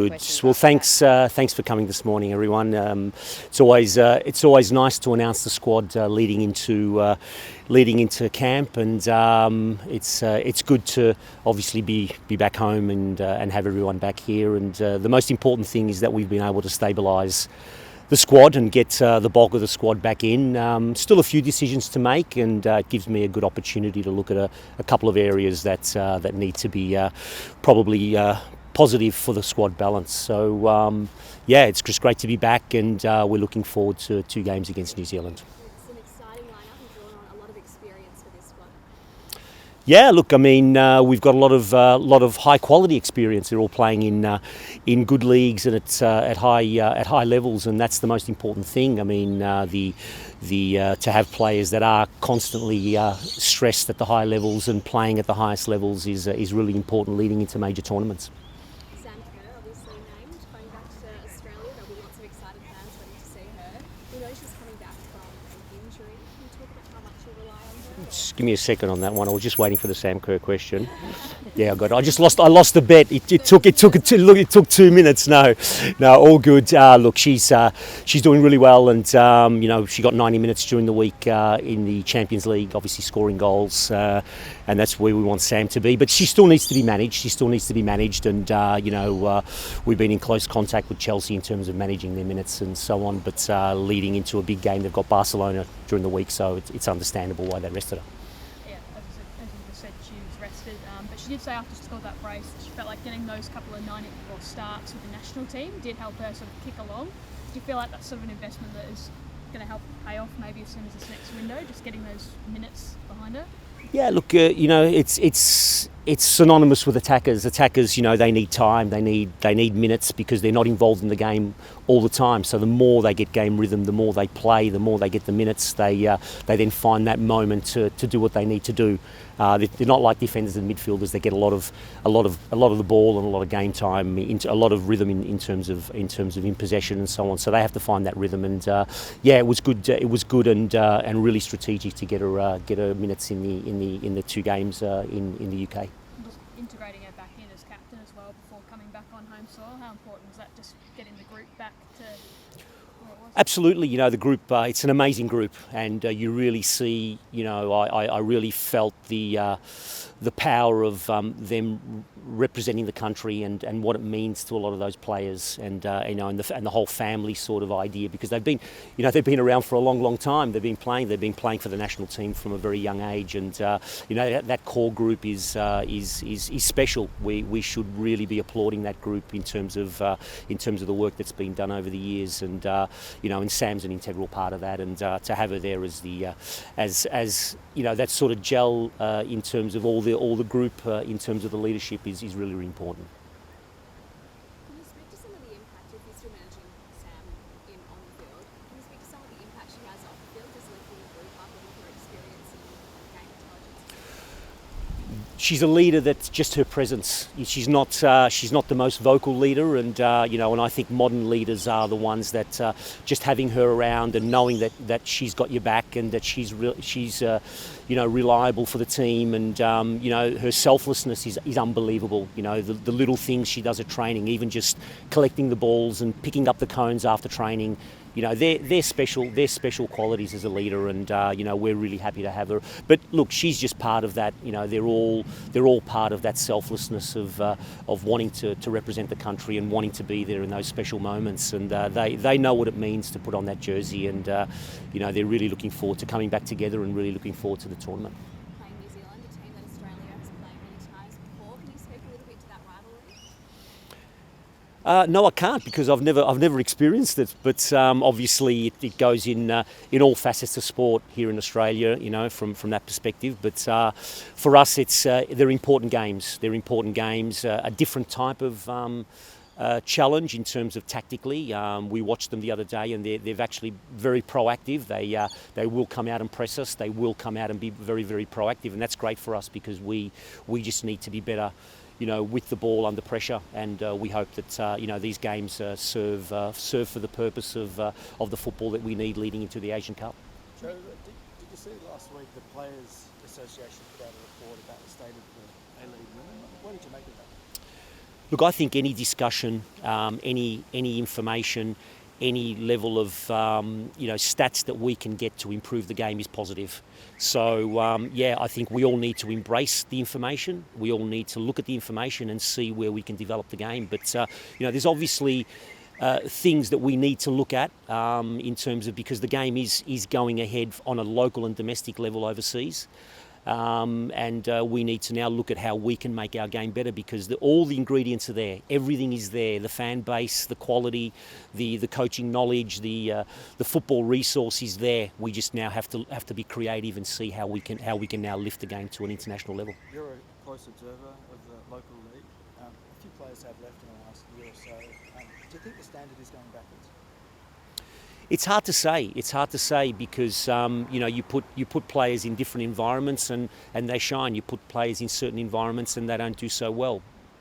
Good. Well, thanks for coming this morning, everyone. It's always nice to announce the squad leading into camp, and it's good to obviously be back home and have everyone back here. And the most important thing is that we've been able to stabilise the squad and get the bulk of the squad back in. Still a few decisions to make, and it gives me a good opportunity to look at a couple of areas that need to be probably positive for the squad balance. So it's just great to be back, and we're looking forward to 2 games against New Zealand. It's an exciting lineup and drawn on a lot of experience for this squad. Yeah, look, I mean, we've got a lot of high quality experience. They're all playing in good leagues and at high levels, and that's the most important thing. I mean, to have players that are constantly stressed at the high levels and playing at the highest levels is really important leading into major tournaments. Sam Kerr, obviously named, going back to Australia. There'll be lots of excited fans waiting to see her. We know she's coming back from an injury. Can you talk about how much you rely on her? Just give me a second on that one. I was just waiting for the Sam Kerr question. Yeah, I got it. I lost the bet. It took 2 minutes. No, all good. Look, she's doing really well, and she got 90 minutes during the week in the Champions League, obviously scoring goals, and that's where we want Sam to be. But she still needs to be managed. And we've been in close contact with Chelsea in terms of managing their minutes and so on. But leading into a big game, they've got Barcelona during the week, so it's understandable why they rested her. Yeah, as you just said, she was rested, but she did say after she scored that brace, she felt like getting those couple of 90 starts with the national team did help her sort of kick along. Do you feel like that's sort of an investment that is going to help pay off maybe as soon as this next window, just getting those minutes behind her? Yeah, look, it's synonymous with attackers. Attackers, they need time, they need minutes because they're not involved in the game all the time. So the more they get game rhythm, the more they play, the more they get the minutes. They then find that moment to do what they need to do. They're not like defenders and midfielders. They get a lot of the ball and a lot of game time, a lot of rhythm in terms of in possession and so on. So they have to find that rhythm. And it was good. It was good and really strategic to get her minutes in the 2 games in the UK. Integrating her back in as captain as well before coming back on home soil, how important was that, just getting the group back to where it was? Absolutely, the group, it's an amazing group, and you really see, I really felt the power of them representing the country and what it means to a lot of those players, and the whole family sort of idea, because they've been around for a long time. They've been playing for the national team from a very young age, and that core group is special. We should really be applauding that group in terms of the work that's been done over the years, and and Sam's an integral part of that, and to have her there as that sort of gel in terms of all the group in terms of the leadership is really, really important. Can you speak to some of the impact, if you're still managing Sam on the field, can you speak to some of the impact she has off the field, just lifting the group up and with her experience and game intelligence? She's a leader that's just her presence. She's not the most vocal leader, and and I think modern leaders are the ones that just having her around and knowing that she's got your back and that she's reliable for the team, and her selflessness is unbelievable. The little things she does at training, even just collecting the balls and picking up the cones after training. They're special qualities as a leader, and we're really happy to have her. But look, she's just part of that. They're all part of that selflessness of wanting to represent the country and wanting to be there in those special moments. And they know what it means to put on that jersey, and they're really looking forward to coming back together and really looking forward to the tournament. Playing New Zealand, a team that Australia has played many times before. Can you speak a little bit to that rivalry? No, I can't, because I've never experienced it. But obviously, it goes in all facets of sport here in Australia. From that perspective. But for us, they're important games. They're important games. A different type of challenge in terms of tactically. We watched them the other day, and they're actually very proactive. They will come out and press us. They will come out and be very, very proactive, and that's great for us because we just need to be better with the ball under pressure, and we hope that these games serve for the purpose of the football that we need leading into the Asian Cup. Joe, did you see last week the Players Association put out a report about the state of the A-League women? What did you make of that? Look, I think any discussion, any information, any level of stats that we can get to improve the game is positive. So I think we all need to embrace the information. We all need to look at the information and see where we can develop the game. But there's obviously things that we need to look at in terms of, because the game is going ahead on a local and domestic level overseas. We need to now look at how we can make our game better, because all the ingredients are there. Everything is there. The fan base, the quality, the coaching knowledge, the football resource is there. We just now have to be creative and see how we can now lift the game to an international level. You're a close observer of the local league. A few players have left in the last year or so. Do you think the standard is going backwards? It's hard to say. It's hard to say because you put players in different environments and they shine. You put players in certain environments and they don't do so well.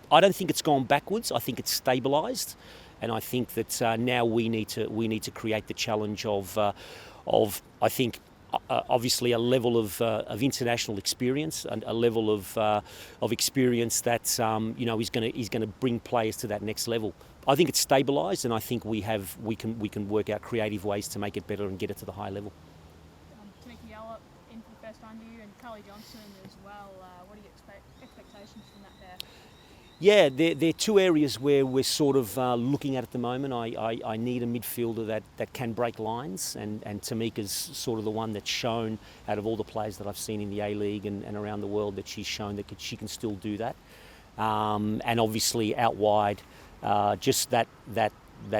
I don't think it's gone backwards. I think it's stabilised, and I think that now we need to create the challenge of I think obviously a level of international experience and a level of experience that is going to bring players to that next level. I think it's stabilised, and I think we can work out creative ways to make it better and get it to the high level. Tamiki Yallop in for the first time to you, and Cully Johnson as well. What are your expectations from that pair? Yeah, they're two areas where we're sort of looking at the moment. I need a midfielder that can break lines, and Tamika's sort of the one that's shown out of all the players that I've seen in the A-League and around the world that she's shown that she can still do that. And obviously out wide, just that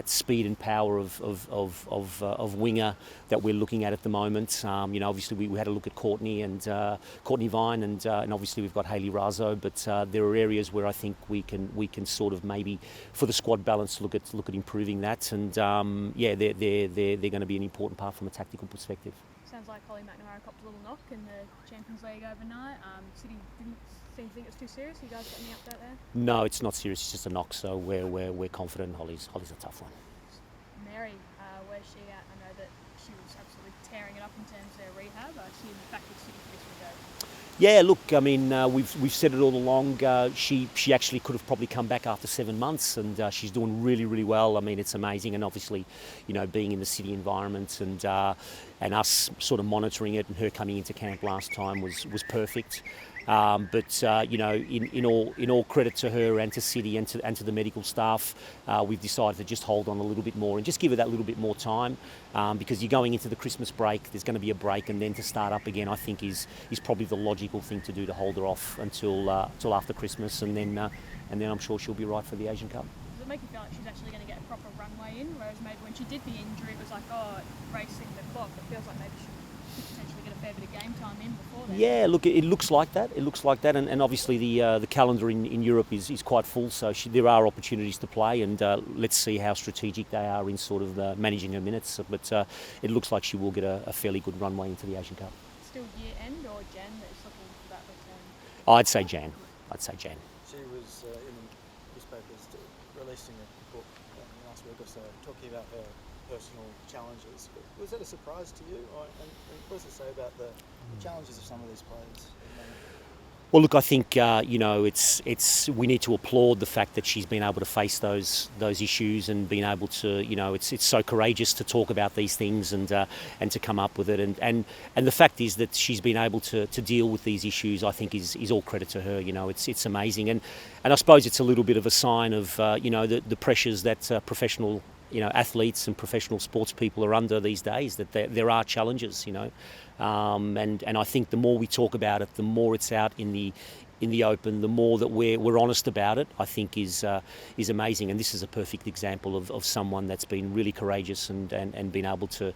speed and power of winger that we're looking at the moment. Obviously we had a look at Courtney Vine, and obviously we've got Hayley Razo. But there are areas where I think we can sort of maybe for the squad balance look at improving that. And they're going to be an important part from a tactical perspective. Sounds like Holly McNamara copped a little knock in the Champions League overnight. City didn't seem to think it was too serious. You guys got any update there? No, it's not serious. It's just a knock. So we're confident. Holly's a tough one. Mary, where's she at? I know that she was absolutely tearing it up in terms of their rehab. She back with City for this window. Yeah, look, I mean, we've said it all along. She actually could have probably come back after 7 months, and she's doing really, really well. I mean, it's amazing, and obviously, being in the City environment and us sort of monitoring it, and her coming into camp last time was perfect. But in all credit to her and to City and to the medical staff, we've decided to just hold on a little bit more and just give her that little bit more time, because you're going into the Christmas break. There's going to be a break, and then to start up again, I think is probably the logical thing to do, to hold her off until after Christmas, and then I'm sure she'll be right for the Asian Cup. Does it make you feel like she's actually going to get a proper runway in? Whereas maybe when she did the injury, it was like, racing the clock. It feels like maybe she could potentially get a fair bit of game time in before then. Yeah, look, it looks like that. And obviously the calendar in Europe is quite full, so there are opportunities to play, and let's see how strategic they are in sort of managing her minutes. But it looks like she will get a fairly good runway into the Asian Cup. Still year end or Jan that is looking for that return? I'd say Jan. She was in the newspapers releasing a book last week or so, talking about her personal challenges. Was that a surprise to you? And what does it say about the challenges of some of these players? Well, look, I think we need to applaud the fact that she's been able to face those issues and been able to, it's so courageous to talk about these things and to come up with it, and the fact is that she's been able to deal with these issues. I think is all credit to her. It's amazing, and I suppose it's a little bit of a sign of the pressures that professional athletes and professional sports people are under these days, that there are challenges, and I think the more we talk about it, the more it's out in the open, the more that we're honest about it, I think is amazing. And this is a perfect example of someone that's been really courageous and been able to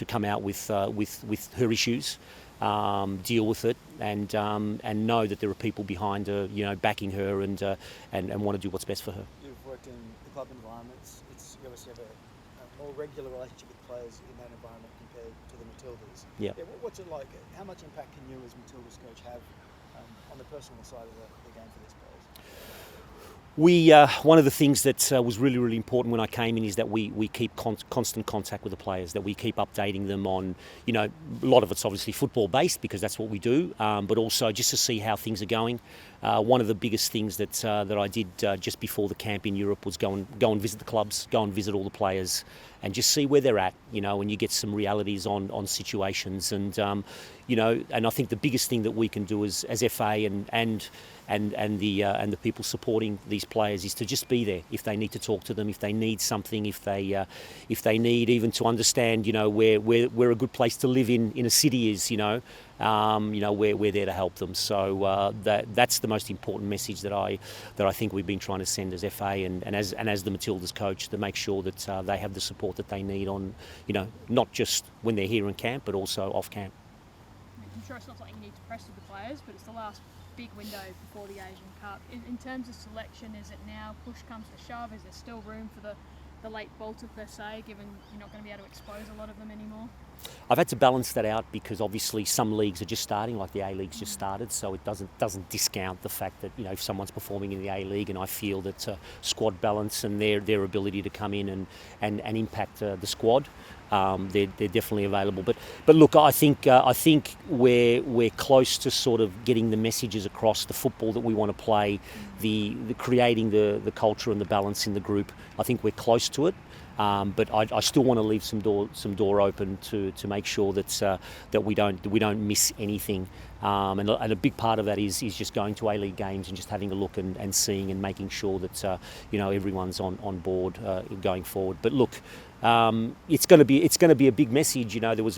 come out with her issues, deal with it, and know that there are people behind her, backing her and want to do what's best for her. You've worked in the club environments. You obviously have a more regular relationship with players in that environment compared to the Matildas. Yeah. What's it like? How much impact can you as Matildas coach have on the personal side of the game for these players? One of the things that was really, really important when I came in is that we keep constant contact with the players, that we keep updating them on, a lot of it's obviously football based because that's what we do, but also just to see how things are going. one of the biggest things that I did just before the camp in Europe was go and visit the clubs, go and visit all the players, and just see where they're at, and you get some realities on situations, and and I think the biggest thing that we can do as FA and the people supporting these players is to just be there if they need to talk to them, if they need something, if they need even to understand, where a good place to live in a city is, we're there to help them. So that's the most important message that I think we've been trying to send as FA and as the Matildas coach, to make sure that they have the support that they need on, not just when they're here in camp, but also off camp. I'm sure it's not something you need to press with the players, but it's the last big window before the Asian Cup. In terms of selection, is it now push comes to shove? Is there still room for the late bolter per se, given you're not going to be able to expose a lot of them anymore? I've had to balance that out because obviously some leagues are just starting, like the A-League's just started, so it doesn't discount the fact that if someone's performing in the A-League, and I feel that squad balance and their ability to come in and impact the squad, they're definitely available. But look, I think we're close to sort of getting the messages across, the football that we want to play, the creating the culture and the balance in the group. I think we're close to it. But I still want to leave some door open to make sure that we don't miss anything. And a big part of that is just going to A-League games and just having a look and seeing and making sure that everyone's on board going forward. But look, it's going to be a big message. I was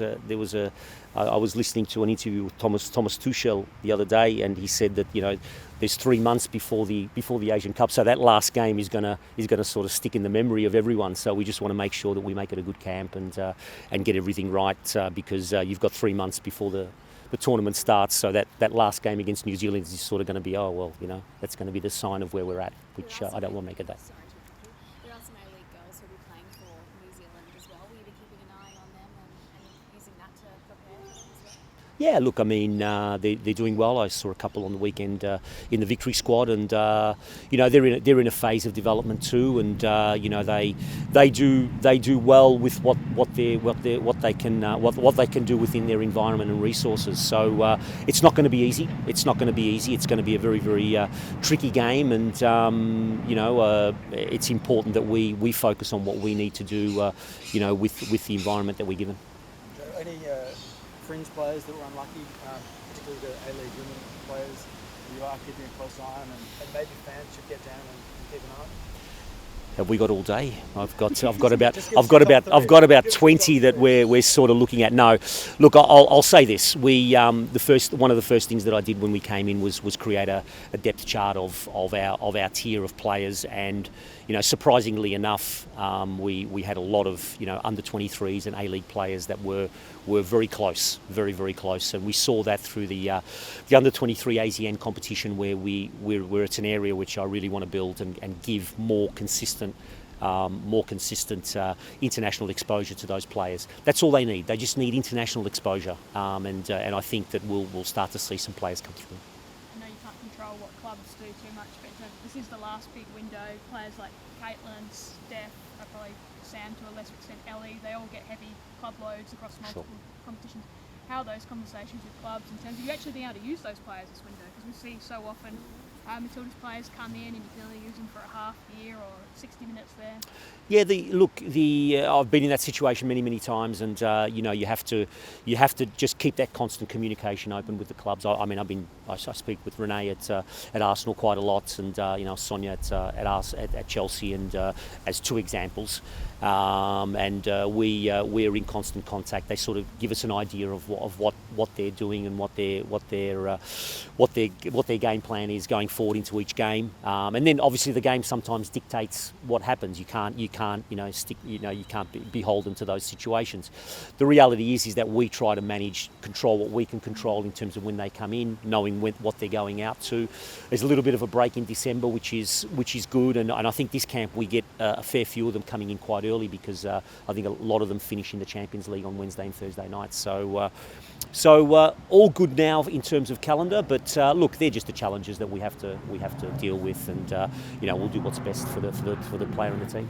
listening to an interview with Thomas Tuchel the other day, and he said that there's 3 months before the Asian Cup, so that last game is gonna sort of stick in the memory of everyone. So we just want to make sure that we make it a good camp and get everything right, because you've got 3 months before the tournament starts. So that last game against New Zealand is sort of going to be, that's going to be the sign of where we're at, which I don't want to make it that. Sorry to interrupt you. There are some A-League girls who will be playing for New Zealand as well. Will you be keeping an eye on them and using that to prepare for them as well? Yeah, look, I mean, they're doing well. I saw a couple on the weekend in the victory squad, and they're in a phase of development too, and they do well with what they can do within their environment and resources. So it's not going to be easy. It's going to be a very, very tricky game, and it's important that we focus on what we need to do, with the environment that we're given. Any fringe players that were unlucky, particularly the A-League women players, you are keeping a close eye on, and maybe fans should get down and keep an eye on? Have we got all day? I've got about 20 that we're sort of looking at. No, look, I'll say this: one of the first things that I did when we came in was create a depth chart of our tier of players, and surprisingly enough, we had a lot of under 23s and A-League players that were very close, very, very close, and we saw that through the under 23 ASEAN competition, where it's an area which I really want to build and give more consistent international exposure to those players. That's all they need. They just need international exposure, and I think that we'll start to see some players come through. I know you can't control what clubs do too much, but this is the last big window. Players like Caitlin, Steph, probably Sam to a lesser extent, Ellie, they all get heavy club loads across multiple competitions. How are those conversations with clubs in terms of you actually being able to use those players this window? Because we see so often Matildas players come in and you can only use them for a half year or 60 minutes there. Yeah, I've been in that situation many, many times, and you have to just keep that constant communication open with the clubs. I speak with Renee at Arsenal quite a lot, and Sonia at Chelsea, and as two examples, we're in constant contact. They sort of give us an idea of what they're doing and what their game plan is going forward into each game, and then obviously the game sometimes dictates what happens. You can't be beholden to those situations. The reality is that we try to control what we can control in terms of when they come in, knowing what they're going out to. There's a little bit of a break in December, which is good, and I think this camp we get a fair few of them coming in quite early, because I think a lot of them finish in the Champions League on Wednesday and Thursday nights. So all good now in terms of calendar, but look, they're just the challenges that we have to deal with, and we'll do what's best for the player and the team.